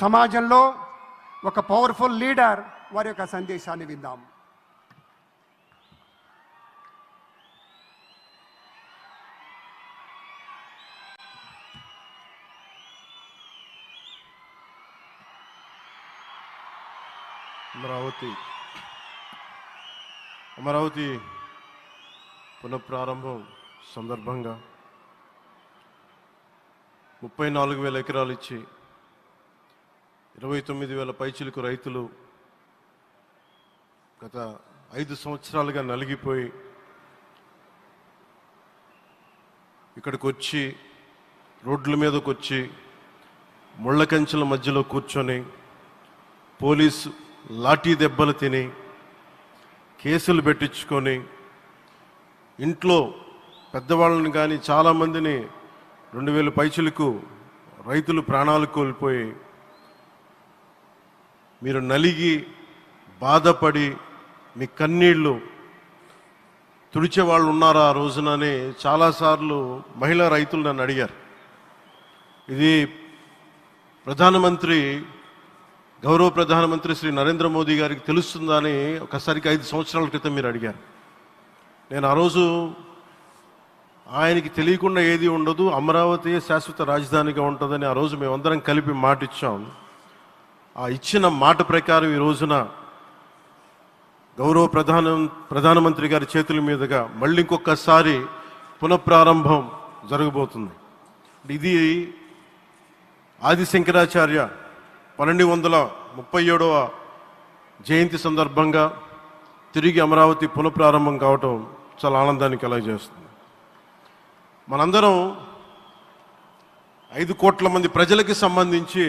సమాజంలో ఒక powerful leader వారి యొక్క సందేశాన్ని విందాం. అమరావతి పునఃప్రారంభం సందర్భంగా 34,000 ఎకరాలు ఇచ్చి 29,000 పైచిలకు రైతులు గత 5 సంవత్సరాలుగా నలిగిపోయి ఇక్కడికి వచ్చి రోడ్ల మీదకి వచ్చి ముళ్ళ కంచెల మధ్యలో కూర్చొని పోలీసు లాఠీ దెబ్బలు తిని కేసులు పెట్టించుకొని ఇంట్లో పెద్దవాళ్ళని కానీ చాలామందిని 2,000 పైచిలకు రైతులు ప్రాణాలు కోల్పోయి మీరు నలిగి బాధపడి మీ కన్నీళ్ళు తుడిచే వాళ్ళు ఉన్నారా ఆ రోజునని చాలాసార్లు మహిళా రైతులు నన్ను అడిగారు. ఇది గౌరవ ప్రధానమంత్రి శ్రీ నరేంద్ర మోదీ గారికి తెలుస్తుందా అని ఒకసారికి 5 సంవత్సరాల క్రితం మీరు అడిగారు. నేను ఆ రోజు ఆయనకి తెలియకుండా ఏది ఉండదు, అమరావతి శాశ్వత రాజధానిగా ఉంటుందని ఆ రోజు మేమందరం కలిపి మాట ఇచ్చాం. ఆ ఇచ్చిన మాట ప్రకారం ఈ రోజున గౌరవ ప్రధానమంత్రి గారి చేతుల మీదుగా మళ్ళీ ఇంకొకసారి పునఃప్రారంభం జరగబోతుంది. ఇది ఆది శంకరాచార్య 1237వ జయంతి సందర్భంగా తిరిగి అమరావతి పునఃప్రారంభం కావటం చాలా ఆనందాన్ని కలగజేస్తుంది. మనందరం 5 కోట్ల మంది ప్రజలకి సంబంధించి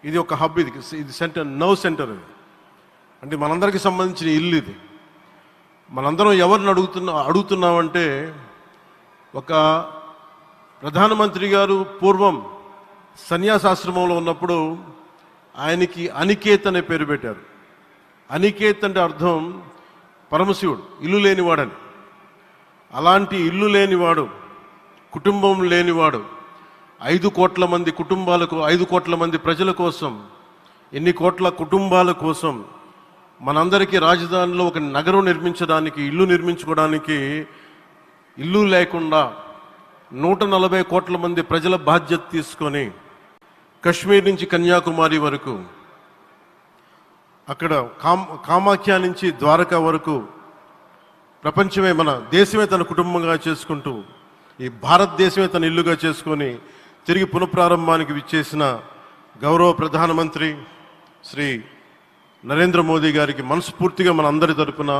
ఇది ఒక హబ్, ఇది సెంటర్, సెంటర్ ఇది. అంటే మనందరికి సంబంధించిన ఇల్లు ఇది. మనందరం ఎవరిని అడుగుతున్నామంటే ఒక ప్రధానమంత్రి గారు పూర్వం సన్యాసాశ్రమంలో ఉన్నప్పుడు ఆయనకి అనికేత్ అనే పేరు పెట్టారు. అనికేత్ అంటే అర్థం పరమశివుడు, ఇల్లు లేనివాడని. అలాంటి ఇల్లు లేనివాడు, కుటుంబం లేనివాడు 5 కోట్ల మంది కుటుంబాలకు, 5 కోట్ల మంది ప్రజల కోసం, ఎన్ని కోట్ల కుటుంబాల కోసం మనందరికీ రాజధానిలో ఒక నగరం నిర్మించడానికి, ఇల్లు నిర్మించుకోవడానికి ఇల్లు లేకుండా 140 కోట్ల మంది ప్రజల బాధ్యత తీసుకొని కశ్మీర్ నుంచి కన్యాకుమారి వరకు, అక్కడ కామాఖ్య నుంచి ద్వారకా వరకు ప్రపంచమే, మన దేశమే తన కుటుంబంగా చేసుకుంటూ ఈ భారతదేశమే తన ఇల్లుగా చేసుకొని తిరిగి పునఃప్రారంభానికి విచ్చేసిన గౌరవ ప్రధానమంత్రి శ్రీ నరేంద్ర మోదీ గారికి మనస్ఫూర్తిగా మన అందరి తరపున,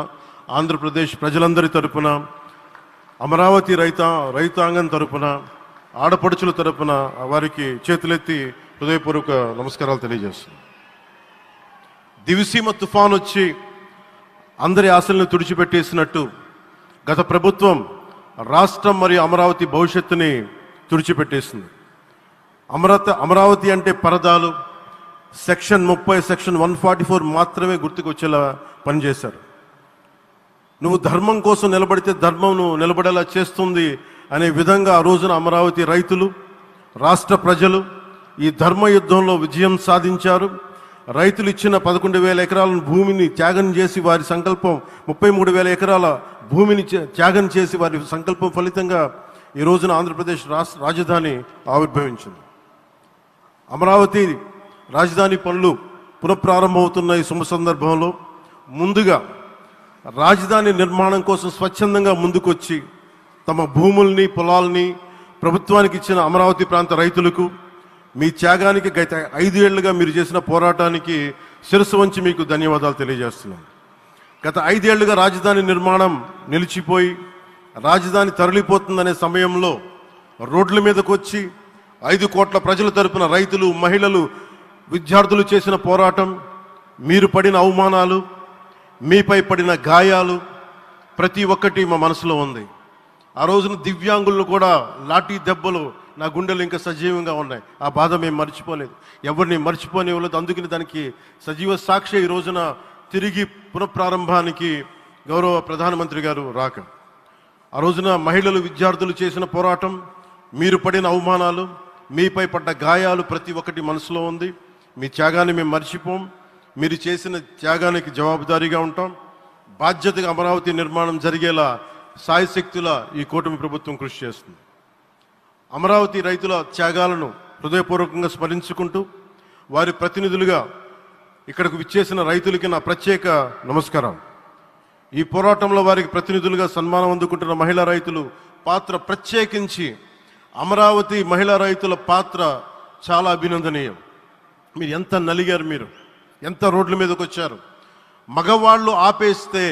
ఆంధ్రప్రదేశ్ ప్రజలందరి తరపున, అమరావతి రైతాంగం తరపున, ఆడపడుచుల తరపున వారికి చేతులెత్తి హృదయపూర్వక నమస్కారాలు తెలియజేస్తున్నాను. దివిసీమ తుఫాన్ వచ్చి అందరి ఆశలను తుడిచిపెట్టేసినట్టు గత ప్రభుత్వం రాష్ట్రం మరియు అమరావతి భవిష్యత్తుని తుడిచిపెట్టేసింది. అమరావతి అంటే పరదాలు, సెక్షన్ 30, సెక్షన్ 144 మాత్రమే గుర్తుకొచ్చేలా పనిచేశారు. నువ్వు ధర్మం కోసం నిలబడితే ధర్మం నువ్వు నిలబడేలా చేస్తుంది అనే విధంగా ఆ రోజున అమరావతి రైతులు, రాష్ట్ర ప్రజలు ఈ ధర్మ యుద్ధంలో విజయం సాధించారు. రైతులు ఇచ్చిన 11,000 ఎకరాల భూమిని త్యాగం చేసి వారి సంకల్పం, 33,000 ఎకరాల భూమిని త్యాగం చేసి వారి సంకల్పం ఫలితంగా ఈ రోజున ఆంధ్రప్రదేశ్ రాజధాని ఆవిర్భవించింది. అమరావతి రాజధాని పనులు పునఃప్రారంభమవుతున్న ఈ శుభ సందర్భంలో ముందుగా రాజధాని నిర్మాణం కోసం స్వచ్ఛందంగా ముందుకొచ్చి తమ భూముల్ని, పొలాల్ని ప్రభుత్వానికి ఇచ్చిన అమరావతి ప్రాంత రైతులకు, మీ త్యాగానికి గత 5 ఏళ్లుగా మీరు చేసిన పోరాటానికి శిరస్సు వంచి మీకు ధన్యవాదాలు తెలియజేస్తున్నాను. గత 5 ఏళ్లుగా రాజధాని నిర్మాణం నిలిచిపోయి రాజధాని తరలిపోతుందనే సమయంలో రోడ్ల మీదకు వచ్చి 5 కోట్ల ప్రజల తరపున రైతులు, మహిళలు, విద్యార్థులు చేసిన పోరాటం, మీరు పడిన అవమానాలు, మీపై పడిన గాయాలు ప్రతి ఒక్కటి మా మనసులో ఉంది. ఆ రోజున దివ్యాంగులను కూడా లాఠీ దెబ్బలు నా గుండెలు ఇంకా సజీవంగా ఉన్నాయి. ఆ బాధ మేము మర్చిపోలేదు, ఎవరిని మర్చిపోనివ్వలేదు. అందుకని దానికి సజీవ సాక్షి ఈ రోజున తిరిగి పునఃప్రారంభానికి గౌరవ ప్రధానమంత్రి గారు రాక, ఆ రోజున మహిళలు, విద్యార్థులు చేసిన పోరాటం, మీరు పడిన అవమానాలు, మీపై పడ్డ గాయాలు ప్రతి ఒక్కటి మనసులో ఉంది. మీ త్యాగాన్ని మేము మర్చిపోం. మీరు చేసిన త్యాగానికి జవాబుదారీగా ఉంటాం. బాధ్యతగా అమరావతి నిర్మాణం జరిగేలా సాయశక్తుల ఈ కూటమి ప్రభుత్వం కృషి చేస్తుంది. అమరావతి రైతుల త్యాగాలను హృదయపూర్వకంగా స్మరించుకుంటూ వారి ప్రతినిధులుగా ఇక్కడకు విచ్చేసిన రైతులకి నా ప్రత్యేక నమస్కారం. ఈ పోరాటంలో వారికి ప్రతినిధులుగా సన్మానం అందుకుంటున్న మహిళా రైతులు పాత్ర, ప్రత్యేకించి అమరావతి మహిళా రైతుల పాత్ర చాలా అభినందనీయం. మీరు ఎంత నలిగారు, మీరు ఎంత రోడ్ల మీదకి వచ్చారు. మగవాళ్ళు ఆపేస్తే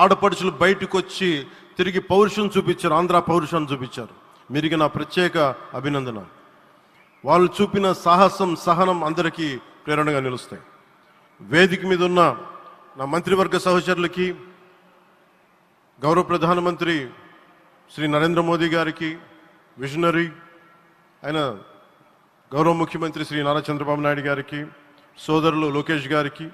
ఆడపడుచులు బయటకు వచ్చి తిరిగి పౌరుషం చూపించారు, ఆంధ్ర పౌరుషాన్ని చూపించారు. మీరికి నా ప్రత్యేక అభినందన. వాళ్ళు చూపిన సాహసం, సహనం అందరికీ ప్రేరణగా నిలుస్తాయి. వేదిక మీద ఉన్న నా మంత్రివర్గ సహచరులకి, గౌరవ ప్రధానమంత్రి శ్రీ నరేంద్ర మోదీ గారికి, విజనరీ అయిన గౌరవ ముఖ్యమంత్రి శ్రీ నారా చంద్రబాబు నాయుడు గారికి, సోదరులు లోకేష్ గారికి,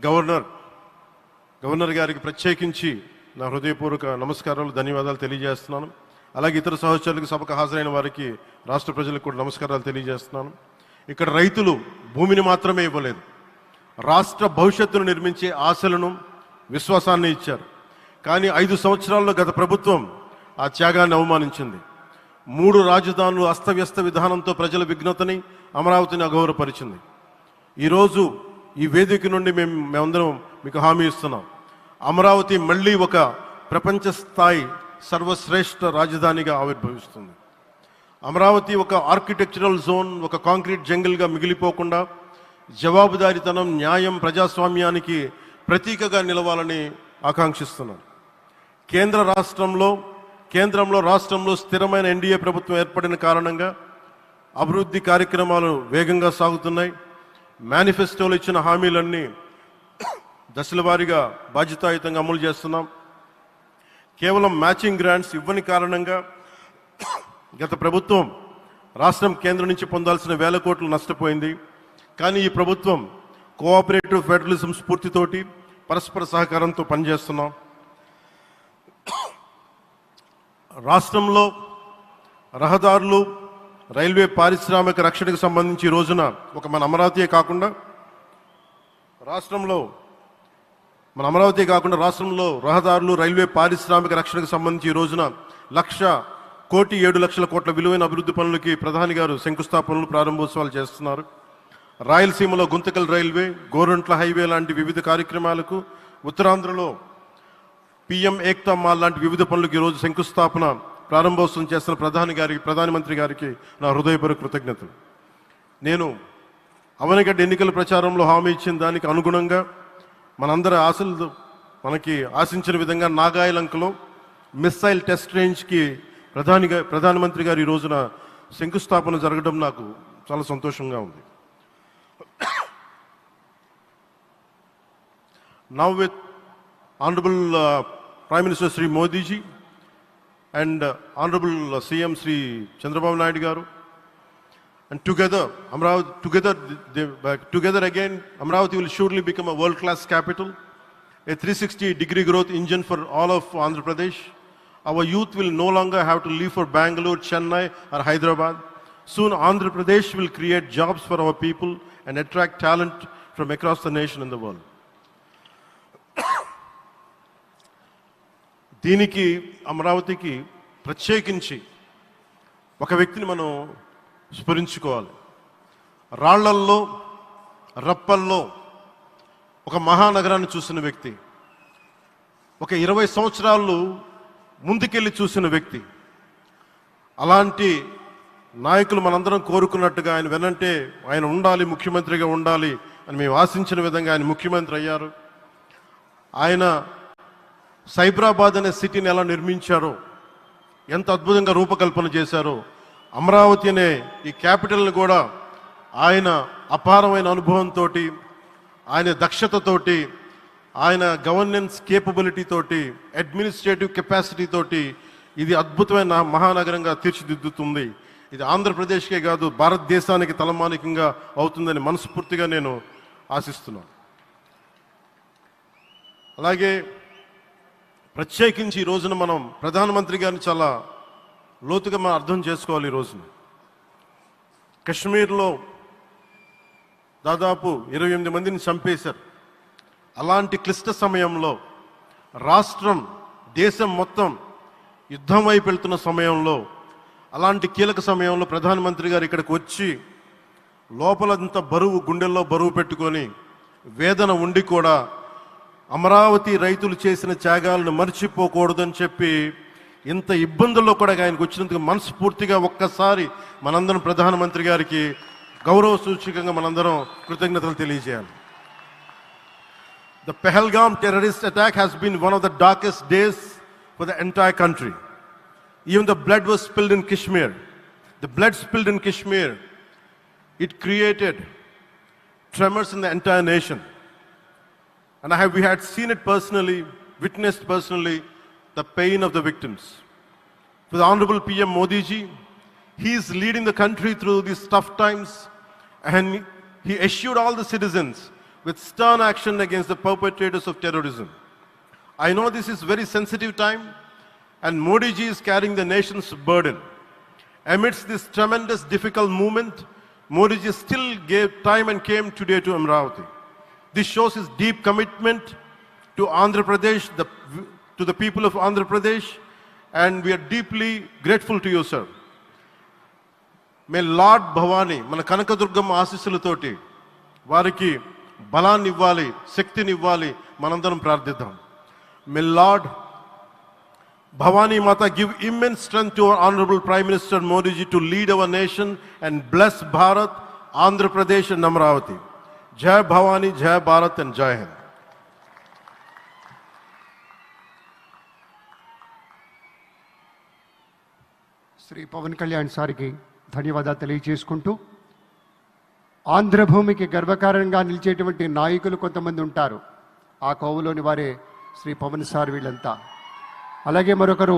గవర్నర్ గారికి ప్రత్యేకించి నా హృదయపూర్వక నమస్కారాలు, ధన్యవాదాలు తెలియజేస్తున్నాను. అలాగే ఇతర సహచరులకు, సభకు హాజరైన వారికి, రాష్ట్ర ప్రజలకు కూడా నమస్కారాలు తెలియజేస్తున్నాను. ఇక్కడ రైతులు భూమిని మాత్రమే ఇవ్వలేదు, రాష్ట్ర భవిష్యత్తును నిర్మించే ఆశలను, విశ్వాసాన్ని ఇచ్చారు. కానీ 5 సంవత్సరాల్లో గత ప్రభుత్వం ఆ త్యాగాన్ని అవమానించింది. 3 రాజధానులు అస్తవ్యస్త విధానంతో ప్రజల విఘ్నతని, అమరావతిని అగౌరవపరిచింది. ఈరోజు ఈ వేదిక నుండి మేమందరం మీకు హామీ ఇస్తున్నాం. అమరావతి మళ్ళీ ఒక ప్రపంచ స్థాయి సర్వశ్రేష్ఠ రాజధానిగా ఆవిర్భవిస్తుంది. అమరావతి ఒక ఆర్కిటెక్చరల్ జోన్, ఒక కాంక్రీట్ జంగిల్గా మిగిలిపోకుండా జవాబుదారీతనం, న్యాయం, ప్రజాస్వామ్యానికి ప్రతీకగా నిలవాలని ఆకాంక్షిస్తున్నాను. కేంద్రంలో రాష్ట్రంలో స్థిరమైన ఎన్డీఏ ప్రభుత్వం ఏర్పడిన కారణంగా అభివృద్ధి కార్యక్రమాలు వేగంగా సాగుతున్నాయి. మేనిఫెస్టోలో ఇచ్చిన హామీలన్నీ దశల వారీగా బాధ్యతాయుతంగా అమలు చేస్తున్నాం. కేవలం మ్యాచింగ్ గ్రాంట్స్ ఇవ్వని కారణంగా గత ప్రభుత్వం రాష్ట్రం కేంద్రం నుంచి పొందాల్సిన 1000 కోట్లు నష్టపోయింది. కానీ ఈ ప్రభుత్వం కోఆపరేటివ్ ఫెడరలిజం స్ఫూర్తితోటి, పరస్పర సహకారంతో పనిచేస్తున్నాం. రాష్ట్రంలో రహదారులు, రైల్వే, పారిశ్రామిక రక్షణకు సంబంధించి ఈ రోజున మన అమరావతి కాకుండా రాష్ట్రంలో రహదారులు, రైల్వే, పారిశ్రామిక రక్షణకు సంబంధించి ఈ రోజున 1,07,00,000 కోట్ల విలువైన అభివృద్ధి పనులకి ప్రధాని గారు శంకుస్థాపనలు, ప్రారంభోత్సవాలు చేస్తున్నారు. రాయలసీమలో గుంతకల్ రైల్వే, గోరంట్ల హైవే లాంటి వివిధ కార్యక్రమాలకు, ఉత్తరాంధ్రలో పిఎం ఏక్తా మాల్ లాంటి వివిధ పనులకు ఈరోజు శంకుస్థాపన, ప్రారంభోత్సవం చేస్తున్న ప్రధానమంత్రి గారికి నా హృదయపూర్వక కృతజ్ఞతలు. నేను అవనిగడ్డ ఎన్నికల ప్రచారంలో హామీ ఇచ్చిన దానికి అనుగుణంగా మనందరి ఆశలు మనకి ఆశించిన విధంగా నాగాయలంకలో మిస్సైల్ టెస్ట్ రేంజ్కి ప్రధానమంత్రి గారు ఈ రోజున శంకుస్థాపన జరగడం నాకు చాలా సంతోషంగా ఉంది. Now with Honorable Prime Minister Sri Modi ji and Honorable CM Sri Chandrababu Naidu garu, and together again Amravati will surely become a world-class capital, a 360-degree growth engine for all of Andhra Pradesh. Our youth will no longer have to leave for Bangalore, Chennai or Hyderabad. Soon Andhra Pradesh will create jobs for our people and attract talent from across the nation and the world. దీనికి అమరావతికి ప్రత్యేకించి ఒక వ్యక్తిని మనం స్మరించుకోవాలి. రాళ్లల్లో, రప్పల్లో ఒక మహానగరాన్ని చూసిన వ్యక్తి, ఒక 20 సంవత్సరాలు ముందుకెళ్ళి చూసిన వ్యక్తి. అలాంటి నాయకులు మనందరం కోరుకున్నట్టుగా ఆయన వెనంటే ఆయన ఉండాలి, ముఖ్యమంత్రిగా ఉండాలి అని మేము ఆశించిన విధంగా ఆయన ముఖ్యమంత్రి అయ్యారు. ఆయన సైబరాబాద్ అనే సిటీని ఎలా నిర్మించారో, ఎంత అద్భుతంగా రూపకల్పన చేశారో, అమరావతి అనే ఈ క్యాపిటల్ని కూడా ఆయన అపారమైన అనుభవంతో, ఆయన దక్షతతోటి, ఆయన గవర్నెన్స్ కేపబిలిటీ తోటి, అడ్మినిస్ట్రేటివ్ కెపాసిటీ తోటి ఇది అద్భుతమైన మహానగరంగా తీర్చిదిద్దుతుంది. ఇది ఆంధ్రప్రదేశ్కే కాదు, భారతదేశానికి తలమానికంగా అవుతుందని మనస్ఫూర్తిగా నేను ఆశిస్తున్నాను. అలాగే ప్రత్యేకించి ఈ రోజున మనం ప్రధానమంత్రి గారిని చాలా లోతుగా మనం అర్థం చేసుకోవాలి. ఈ రోజున కశ్మీర్లో దాదాపు 28 మందిని చంపేశారు. అలాంటి క్లిష్ట సమయంలో రాష్ట్రం, దేశం మొత్తం యుద్ధం వైపు వెళ్తున్న సమయంలో, అలాంటి కీలక సమయంలో ప్రధానమంత్రి గారు ఇక్కడికి వచ్చి లోపలంతా బరువు, గుండెల్లో బరువు పెట్టుకొని వేదన ఉండి కూడా అమరావతి రైతులు చేసిన త్యాగాలను మర్చిపోకూడదని చెప్పి ఇంత ఇబ్బందుల్లో కూడా ఆయనకు వచ్చినందుకు మనస్ఫూర్తిగా ఒక్కసారి మనందరం ప్రధానమంత్రి గారికి గౌరవ సూచకంగా మనందరం కృతజ్ఞతలు తెలియజేయాలి. The Pahalgam terrorist attack has been one of the darkest days for the entire country. Even the blood was spilled in Kashmir. The blood spilled in Kashmir, it created tremors in the entire nation. And we had seen it personally, witnessed personally, the pain of the victims. For the Honorable PM Modi ji, he is leading the country through these tough times, and he assured all the citizens with stern action against the perpetrators of terrorism. I know this is very sensitive time, and Modi ji is carrying the nation's burden. Amidst this tremendous difficult moment, Modi ji still gave time and came today to Amravati. This shows his deep commitment to Andhra Pradesh, to the people of Andhra Pradesh, and we are deeply grateful to you, sir. May Lord Bhavani, మన కనకదుర్గమ్మ ఆశీస్సులతోటి వారికి బలాన్ని ఇవ్వాలి, శక్తిని ఇవ్వాలి, మనందరం ప్రార్థిద్దాం. May Lord Bhavani Mata give immense strength to our Honorable Prime Minister Modi ji to lead our nation and bless Bharat, Andhra Pradesh and Amravati. Jai Bhavani, Jai Bharat and Jai Hind. Shri Pawan Kalyan సార్కి ధన్యవాదాలు తెలియజేసుకుంటూ, ఆంధ్రభూమికి గర్వకారణంగా నిలిచేటువంటి నాయకులు కొంతమంది ఉంటారు. ఆ కోవలోని వారే Shri Pawan sir వీళ్ళంతా. అలాగే మరొకరు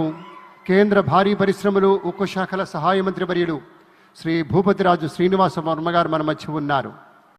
కేంద్ర భారీ పరిశ్రమలు, ఉక్కు శాఖల సహాయ మంత్రి వర్యులు శ్రీ భూపతిరాజు శ్రీనివాస వర్మ గారు మన మధ్య ఉన్నారు.